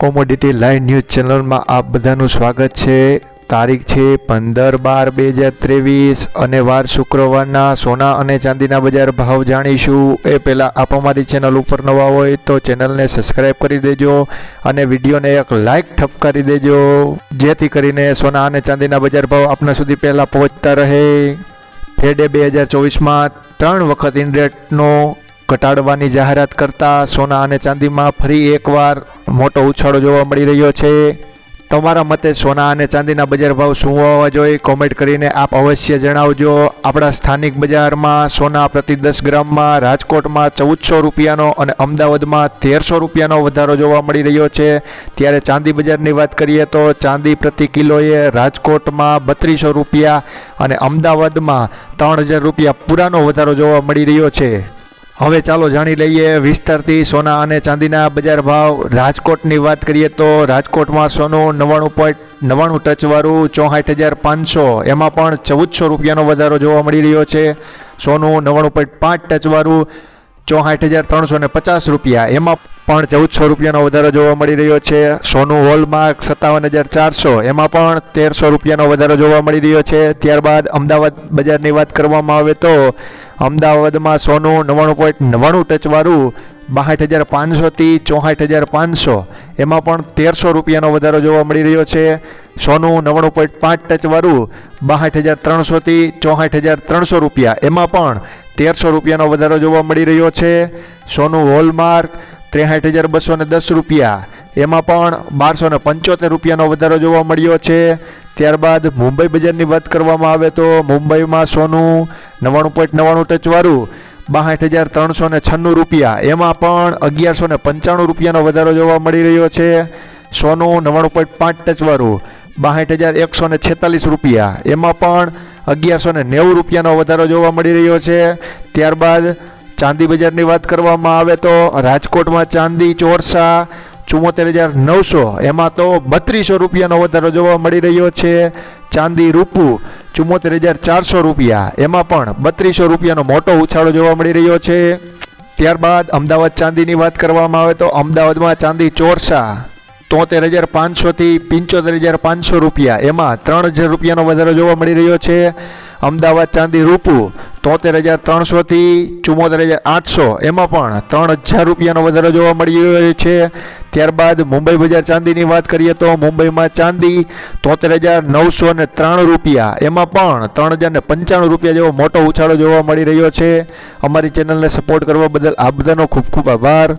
Commodity live news ચેનલમાં આપ બધાનું સ્વાગત છે। તારીખ છે 15/12/2023 અને વાર શુક્રવારના સોના અને ચાંદીના બજાર ભાવ જાણીશું। એ પહેલાં આપ અમારી ચેનલ ઉપર નવા હોય તો ચેનલને સબસ્ક્રાઈબ કરી દેજો અને વિડીયોને એક લાઇક ઠપકારી દેજો, જેથી કરીને સોના અને ચાંદીના બજાર ભાવ આપના સુધી પહેલાં પહોંચતા રહે। ફેડે 2024માં 3 વખત ઇન્ડેક્સનો ઘટાડવાની જાહેરાત કરતા સોના અને ચાંદીમાં ફરી એકવાર મોટો ઉછાળો જોવા મળી રહ્યો છે। તમારા મતે સોના અને ચાંદીના બજાર ભાવ શું હોવા જોઈએ કોમેન્ટ કરીને આપ અવશ્ય જણાવજો। આપણા સ્થાનિક બજારમાં સોના પ્રતિ 10 ગ્રામમાં રાજકોટમાં 1400 રૂપિયાનો અને અમદાવાદમાં 1300 રૂપિયાનો વધારો જોવા મળી રહ્યો છે। ત્યારે ચાંદી બજારની વાત કરીએ તો ચાંદી પ્રતિ કિલોએ રાજકોટમાં 3200 રૂપિયા અને અમદાવાદમાં 3000 રૂપિયા પૂરાનો વધારો જોવા મળી રહ્યો છે। હવે ચાલો જાણી લઈએ વિસ્તારથી સોના અને ચાંદીના બજાર ભાવ। રાજકોટની વાત કરીએ તો રાજકોટમાં સોનું 99.99 ટચવાળું 64,500, એમાં પણ 1400 રૂપિયાનો વધારો જોવા મળી રહ્યો છે। સોનું 99.5 ટચવાળું 64,350 રૂપિયા, એમાં પણ 1400 રૂપિયાનો વધારો જોવા મળી રહ્યો છે। સોનું હોલમાર્ક 57,400, એમાં પણ 1300 રૂપિયાનો વધારો જોવા મળી રહ્યો છે। ત્યારબાદ અમદાવાદ બજારની વાત કરવામાં આવે તો અમદાવાદમાં સોનું 99.99 ટચવાળું 62,500 થી 64,500, એમાં પણ 1300 રૂપિયાનો વધારો જોવા મળી રહ્યો છે। સોનું 99.5 ટચવાળું 62,300 થી 64,300 રૂપિયા, એમાં પણ 1300 રૂપિયાનો વધારો જોવા મળી રહ્યો છે। સોનું હોલમાર્ક 63,210 રૂપિયા, એમાં પણ 1275 રૂપિયાનો વધારો જોવા મળ્યો છે। ત્યારબાદ મુંબઈ બજારની વાત કરવામાં આવે તો મુંબઈમાં સોનું 99.99 ટચવાળું 62,396 રૂપિયા, એમાં પણ 1195 રૂપિયાનો વધારો જોવા મળી રહ્યો છે। સોનું 99.5 ટચવાળું 62,146 રૂપિયા, એમાં પણ 1190 રૂપિયાનો વધારો જોવા મળી રહ્યો છે। ત્યારબાદ ચાંદી બજારની વાત કરવામાં આવે તો રાજકોટમાં ચાંદી ચોરસા 74,900, એમાં તો 3200 રૂપિયાનો વધારો જોવા મળી રહ્યો છે। ચાંદી રૂપું 74,400 રૂપિયા, એમાં પણ 3200 રૂપિયાનો મોટો ઉછાળો જોવા મળી રહ્યો છે। ત્યારબાદ અમદાવાદ ચાંદીની વાત કરવામાં આવે તો અમદાવાદમાં ચાંદી ચોરસા 73,500 થી 75,500 રૂપિયા, એમાં 3000 રૂપિયાનો વધારો જોવા મળી રહ્યો છે। અમદાવાદ ચાંદી રૂપું 73,300 થી 74,800, એમાં પણ 3000 રૂપિયાનો વધારો જોવા મળી રહ્યો છે। ત્યારબાદ મુંબઈ બજાર ચાંદીની વાત કરીએ તો મુંબઈમાં ચાંદી 73,993 રૂપિયા, એમાં પણ 3095 રૂપિયા જેવો મોટો ઉછાળો જોવા મળી રહ્યો છે। અમારી ચેનલને સપોર્ટ કરવા બદલ આપ બધાનો ખૂબ ખૂબ આભાર।